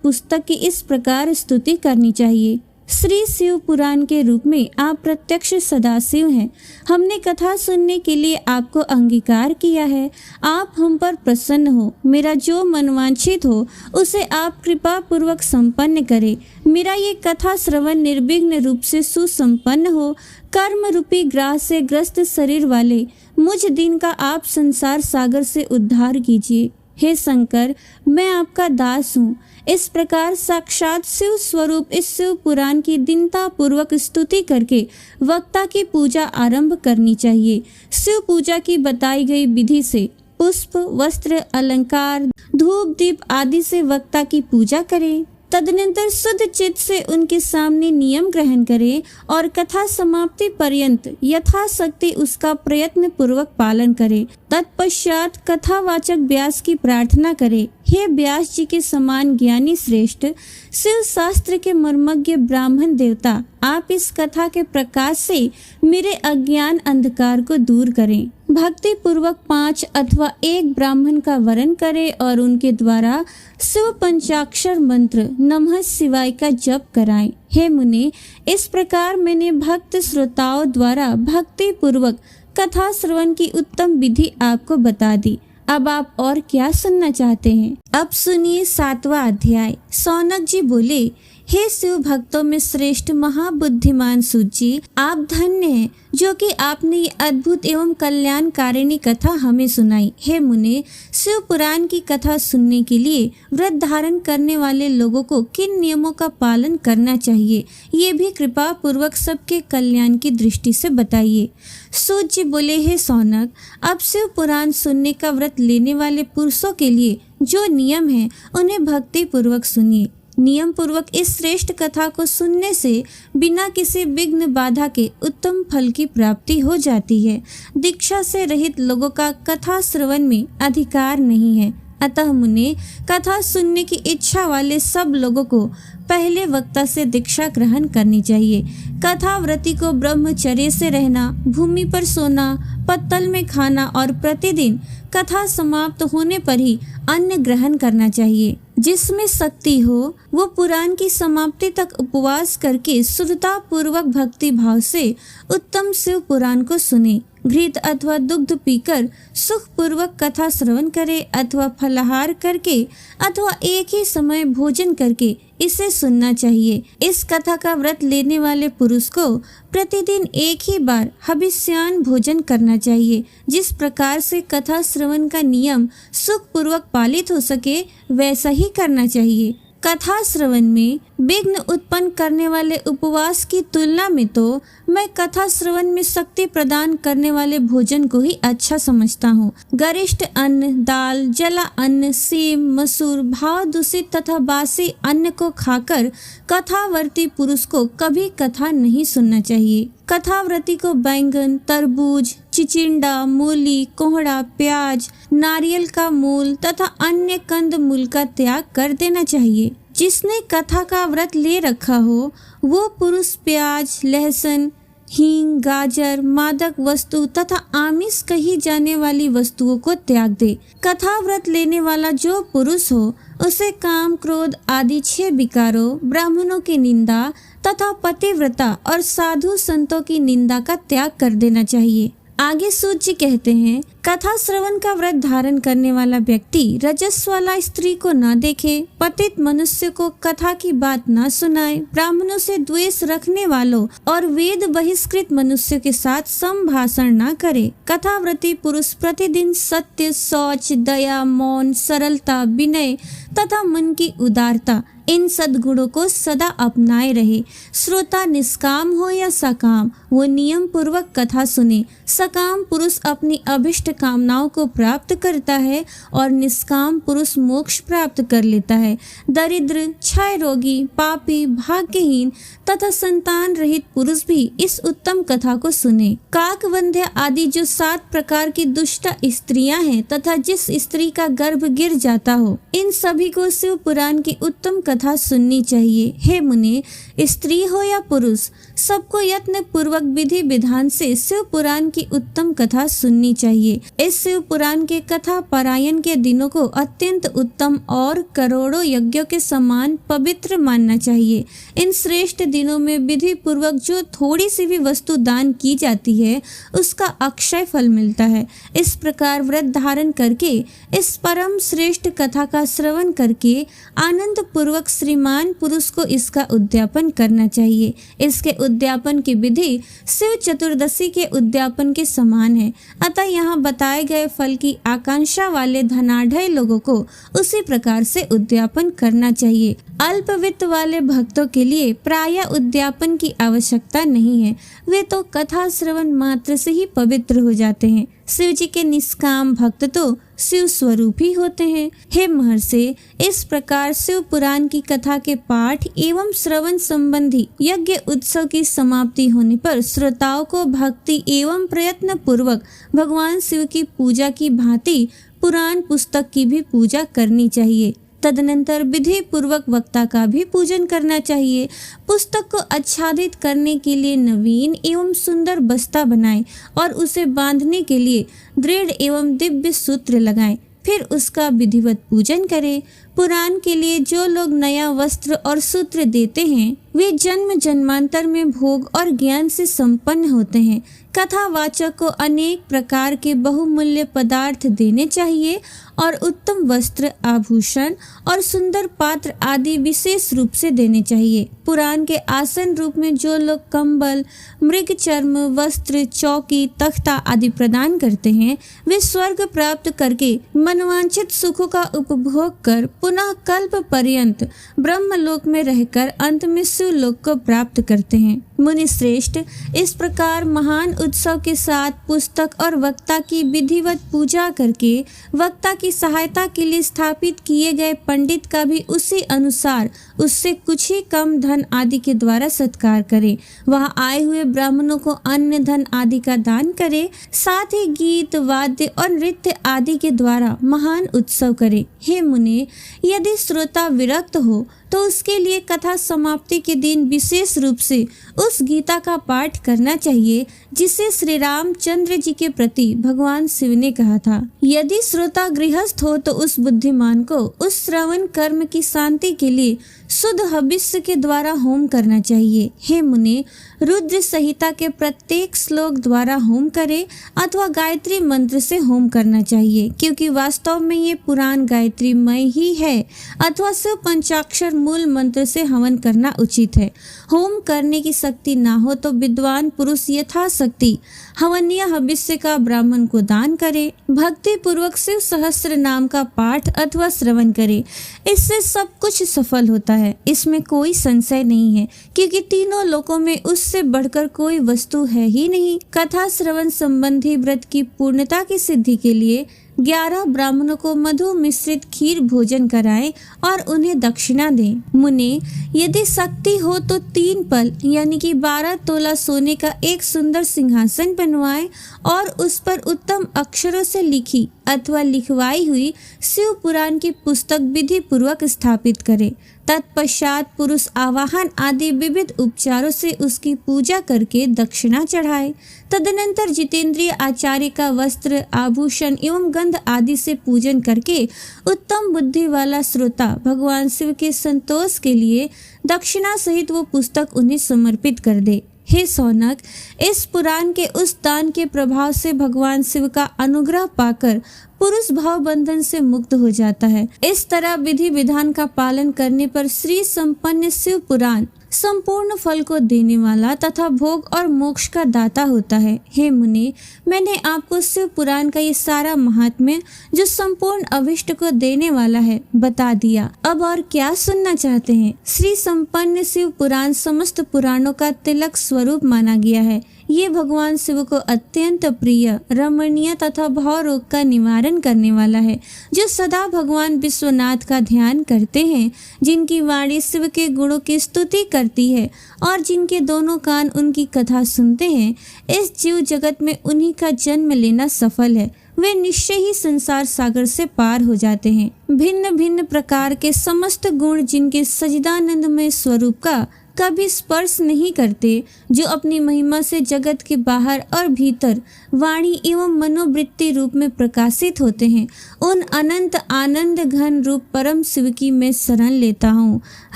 [SPEAKER 1] पुस्तक की इस प्रकार स्तुति करनी चाहिए। श्री शिव पुराण के रूप में आप प्रत्यक्ष सदाशिव हैं। हमने कथा सुनने के लिए आपको अंगीकार किया है। आप हम पर प्रसन्न हो। मेरा जो मनवांछित हो उसे आप कृपा पूर्वक संपन्न करें। मेरा ये कथा श्रवण निर्विघ्न रूप से सुसंपन्न हो। कर्म रूपी ग्राह से ग्रस्त शरीर वाले मुझ दिन का आप संसार सागर से उद्धार कीजिए। हे शंकर, मैं आपका दास हूँ। इस प्रकार साक्षात शिव स्वरूप इस शिव पुराण की दीनता पूर्वक स्तुति करके वक्ता की पूजा आरंभ करनी चाहिए। शिव पूजा की बताई गई विधि से पुष्प, वस्त्र, अलंकार, धूप, दीप आदि से वक्ता की पूजा करें। तदनंतर शुद्ध चित्त से उनके सामने नियम ग्रहण करें और कथा समाप्ति पर्यंत यथाशक्ति उसका प्रयत्न पूर्वक पालन करें। तत्पश्चात कथावाचक व्यास की प्रार्थना करें, हे व्यास जी के समान ज्ञानी श्रेष्ठ, शिव शास्त्र के मर्मज्ञ ब्राह्मण देवता, आप इस कथा के प्रकाश से मेरे अज्ञान अंधकार को दूर करें। भक्ति पूर्वक 5 अथवा 1 ब्राह्मण का वरण करें और उनके द्वारा शिव पंचाक्षर मंत्र नमः शिवाय का जप कराएं। हे मुने, इस प्रकार मैंने भक्त श्रोताओं द्वारा भक्ति पूर्वक कथा श्रवण की उत्तम विधि आपको बता दी। अब आप और क्या सुनना चाहते हैं? अब सुनिए 7वां अध्याय। सौनक जी बोले, हे शिव भक्तों में श्रेष्ठ महाबुद्धिमान सूत जी, आप धन्य हैं जो कि आपने ये अद्भुत एवं कल्याणकारिणी कथा हमें सुनाई। हे मुने, शिव पुराण की कथा सुनने के लिए व्रत धारण करने वाले लोगों को किन नियमों का पालन करना चाहिए, ये भी कृपा पूर्वक सबके कल्याण की दृष्टि से बताइए। सूत जी बोले, हे सौनक, अब शिव पुराण सुनने का व्रत लेने वाले पुरुषों के लिए जो नियम है उन्हें भक्ति पूर्वक सुनिए। नियम पूर्वक इस श्रेष्ठ कथा को सुनने से बिना किसी विघ्न बाधा के उत्तम फल की प्राप्ति हो जाती है। दीक्षा से रहित लोगों का कथा श्रवण में अधिकार नहीं है। अतः मुने, कथा सुनने की इच्छा वाले सब लोगों को पहले वक्ता से दीक्षा ग्रहण करनी चाहिए। कथाव्रती को ब्रह्मचर्य से रहना, भूमि पर सोना, पत्तल में खाना और प्रतिदिन कथा समाप्त होने पर ही अन्न ग्रहण करना चाहिए। जिसमें शक्ति हो वो पुराण की समाप्ति तक उपवास करके शुद्धता पूर्वक भक्ति भाव से उत्तम शिव पुराण को सुने। घृत अथवा दुग्ध पीकर सुख पूर्वक कथा श्रवण करे अथवा फलाहार करके अथवा एक ही समय भोजन करके इसे सुनना चाहिए। इस कथा का व्रत लेने वाले पुरुष को प्रतिदिन एक ही बार हविष्यान्न भोजन करना चाहिए। जिस प्रकार से कथा श्रवण का नियम सुख पूर्वक पालित हो सके वैसा ही करना चाहिए। कथा श्रवण में विघ्न उत्पन्न करने वाले उपवास की तुलना में तो मैं कथा श्रवण में शक्ति प्रदान करने वाले भोजन को ही अच्छा समझता हूँ। गरिष्ठ अन्न, दाल, जला अन्न, सेम, मसूर, भाव दूषित तथा बासी अन्न को खाकर कथावर्ती पुरुष को कभी कथा नहीं सुनना चाहिए। कथाव्रती को बैंगन, तरबूज, चिचिंडा, मूली, कोहड़ा, प्याज, नारियल का मूल तथा अन्य कंद मूल का त्याग कर देना चाहिए। जिसने कथा का व्रत ले रखा हो वो पुरुष प्याज, लहसुन, हींग, गाजर, मादक वस्तु तथा आमिष कही जाने वाली वस्तुओं को त्याग दे। कथा व्रत लेने वाला जो पुरुष हो उसे काम, क्रोध आदि 6 विकारों, ब्राह्मणों की निंदा तथा पतिव्रता और साधु संतों की निंदा का त्याग कर देना चाहिए। आगे सूत जी कहते हैं, कथा श्रवण का व्रत धारण करने वाला व्यक्ति रजस वाला स्त्री को न देखे, पतित मनुष्य को कथा की बात न सुनाए, ब्राह्मणों से द्वेष रखने वालों और वेद बहिष्कृत मनुष्य के साथ संभाषण न करे। कथाव्रती पुरुष प्रतिदिन सत्य, शौच, दया, मौन, सरलता, विनय तथा मन की उदारता इन सद्गुणों को सदा अपनाए रहे। श्रोता निष्काम हो या सकाम वो नियम पूर्वक कथा सुने। सकाम पुरुष अपनी अभिष्ट कामनाओं को प्राप्त करता है और निष्काम पुरुष मोक्ष प्राप्त कर लेता है। दरिद्र, क्षय रोगी, पापी, भाग्यहीन तथा संतान रहित पुरुष भी इस उत्तम कथा को सुने। काकवंध्य आदि जो 7 प्रकार की दुष्ट स्त्रियां हैं तथा जिस स्त्री का गर्भ गिर जाता हो, इन सभी को शिव पुराण की उत्तम कथा सुननी चाहिए। हे मुने, स्त्री हो या पुरुष, सबको यत्न पूर्वक विधि विधान से शिव पुराण की उत्तम कथा सुननी चाहिए। इस शिव पुराण के कथा पारायण के दिनों को अत्यंत उत्तम और करोड़ों यज्ञों के समान पवित्र मानना चाहिए। इन श्रेष्ठ दिनों में विधि पूर्वक जो थोड़ी सी भी वस्तु दान की जाती है उसका अक्षय फल मिलता है। इस प्रकार व्रत धारण करके इस परम श्रेष्ठ कथा का श्रवण करके आनंद पूर्वक श्रीमान पुरुष को इसका उद्यापन करना चाहिए। इसके उद्यापन की विधि शिव चतुर्दशी के उद्यापन के समान है। अतः यहाँ बताए गए फल की आकांक्षा वाले धनाढ़ लोगों को उसी प्रकार से उद्यापन करना चाहिए। अल्प वित्त वाले भक्तों के लिए प्रायः उद्यापन की आवश्यकता नहीं है, वे तो कथा श्रवण मात्र से ही पवित्र हो जाते हैं। शिव जी के निष्काम भक्त तो शिव स्वरूप ही होते हैं। हे महर्षि, इस प्रकार शिव पुराण की कथा के पाठ एवं श्रवण संबंधी यज्ञ उत्सव की समाप्ति होने पर श्रोताओं को भक्ति एवं प्रयत्न पूर्वक भगवान शिव की पूजा की भांति पुराण पुस्तक की भी पूजा करनी चाहिए। तदनंतर विधि पूर्वक वक्ता का भी पूजन करना चाहिए। पुस्तक को आच्छादित करने के लिए नवीन एवं सुंदर बस्ता बनाएं और उसे बांधने के लिए दृढ़ एवं दिव्य सूत्र लगाएं। फिर उसका विधिवत पूजन करें। पुराण के लिए जो लोग नया वस्त्र और सूत्र देते हैं वे जन्म जन्मांतर में भोग और ज्ञान से संपन्न होते हैं। कथावाचक को अनेक प्रकार के बहुमूल्य पदार्थ देने चाहिए और उत्तम वस्त्र, आभूषण और सुंदर पात्र आदि विशेष रूप से देने चाहिए। पुराण के आसन रूप में जो लोग कंबल, मृग चर्म, वस्त्र, चौकी, तख्ता आदि प्रदान करते हैं वे स्वर्ग प्राप्त करके मनवांछित सुखों का उपभोग कर पुनः कल्प पर्यंत ब्रह्मलोक में रहकर अंत में शिवलोक को प्राप्त करते हैं। मुनि श्रेष्ठ, इस प्रकार महान उत्सव के साथ पुस्तक और वक्ता की विधिवत पूजा करके वक्ता की सहायता के लिए स्थापित किए गए पंडित का भी उसी अनुसार उससे कुछ ही कम धन आदि के द्वारा सत्कार करें। वहाँ आए हुए ब्राह्मणों को अन्न धन आदि का दान करे। साथ ही गीत, वाद्य और नृत्य आदि के द्वारा महान उत्सव करे। हे मुने, यदि श्रोता विरक्त हो तो उसके लिए कथा समाप्ति के दिन विशेष रूप से उस गीता का पाठ करना चाहिए जिसे श्री रामचंद्र जी के प्रति भगवान शिव ने कहा था। यदि श्रोता गृहस्थ हो तो उस बुद्धिमान को उस श्रवण कर्म की शांति के लिए शुद्ध हविष्य के द्वारा होम करना चाहिए। हे मुने, रुद्र संहिता के प्रत्येक श्लोक द्वारा होम करे अथवा गायत्री मंत्र से होम करना चाहिए, क्योंकि वास्तव में ये पुराण गायत्रीमय ही है। अथवा शिव पंचाक्षर मूल मंत्र से हवन करना उचित है। होम करने की शक्ति ना हो तो विद्वान पुरुष यथाशक्ति हवनीय हविष्य का ब्राह्मण को दान करे। भक्ति पूर्वक शिव सहस्त्र नाम का पाठ अथवा श्रवण करे। इससे सब कुछ सफल होता है, इसमें कोई संशय नहीं है, क्योंकि तीनों लोकों में उससे बढ़कर कोई वस्तु है ही नहीं। कथा श्रवण संबंधी व्रत की पूर्णता की सिद्धि के लिए 11 ब्राह्मणों को मधु मिश्रित खीर भोजन कराएं और उन्हें दक्षिणा दें। मुने, यदि शक्ति हो तो 3 पल यानी कि 12 तोला सोने का एक सुंदर सिंहासन बनवाएं और उस पर उत्तम अक्षरों से लिखी अथवा लिखवाई हुई शिव पुराण की पुस्तक विधि पूर्वक स्थापित करें। तत्पश्चात पुरुष आवाहन आदि विविध उपचारों से उसकी पूजा करके दक्षिणा चढ़ाए। तदनंतर जितेंद्रिय आचार्य का वस्त्र, आभूषण एवं गंध आदि से पूजन करके उत्तम बुद्धि वाला श्रोता भगवान शिव के संतोष के लिए दक्षिणा सहित वो पुस्तक उन्हें समर्पित कर दे। हे सौनक, इस पुराण के उस दान के प्रभाव से भगवान शिव का अनुग्रह पाकर पुरुष भाव बंधन से मुक्त हो जाता है। इस तरह विधि विधान का पालन करने पर श्री संपन्न शिव पुराण संपूर्ण फल को देने वाला तथा भोग और मोक्ष का दाता होता है। हे मुनि, मैंने आपको शिव पुराण का ये सारा महात्म्य जो संपूर्ण अभिष्ट को देने वाला है बता दिया। अब और क्या सुनना चाहते हैं? श्री संपन्न शिव पुराण समस्त पुराणों का तिलक स्वरूप माना गया है। ये भगवान शिव को अत्यंत प्रिय, रमणीय तथा भाव रोग का निवारण करने वाला है। जो सदा भगवान विश्वनाथ का ध्यान करते हैं, जिनकी वाणी शिव के गुणों की स्तुति करती है और जिनके दोनों कान उनकी कथा सुनते हैं, इस जीव जगत में उन्हीं का जन्म लेना सफल है। वे निश्चय ही संसार सागर से पार हो जाते हैं। भिन्न भिन्न प्रकार के समस्त गुण जिनके सच्चिदानंदमय स्वरूप का कभी स्पर्श नहीं करते, जो अपनी महिमा से जगत के बाहर और भीतर वाणी एवं मनोवृत्ति रूप में प्रकाशित होते हैं, उन अनंत आनंद घन रूप परम शिव की मैं शरण लेता हूँ।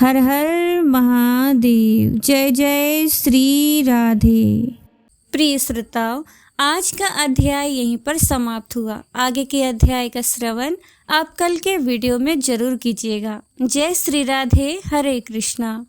[SPEAKER 1] हर हर महादेव। जय जय श्री राधे। प्रिय श्रोताओ, आज का अध्याय यहीं पर समाप्त हुआ। आगे के अध्याय का श्रवण आप कल के वीडियो में जरूर कीजिएगा। जय श्री राधे। हरे कृष्णा।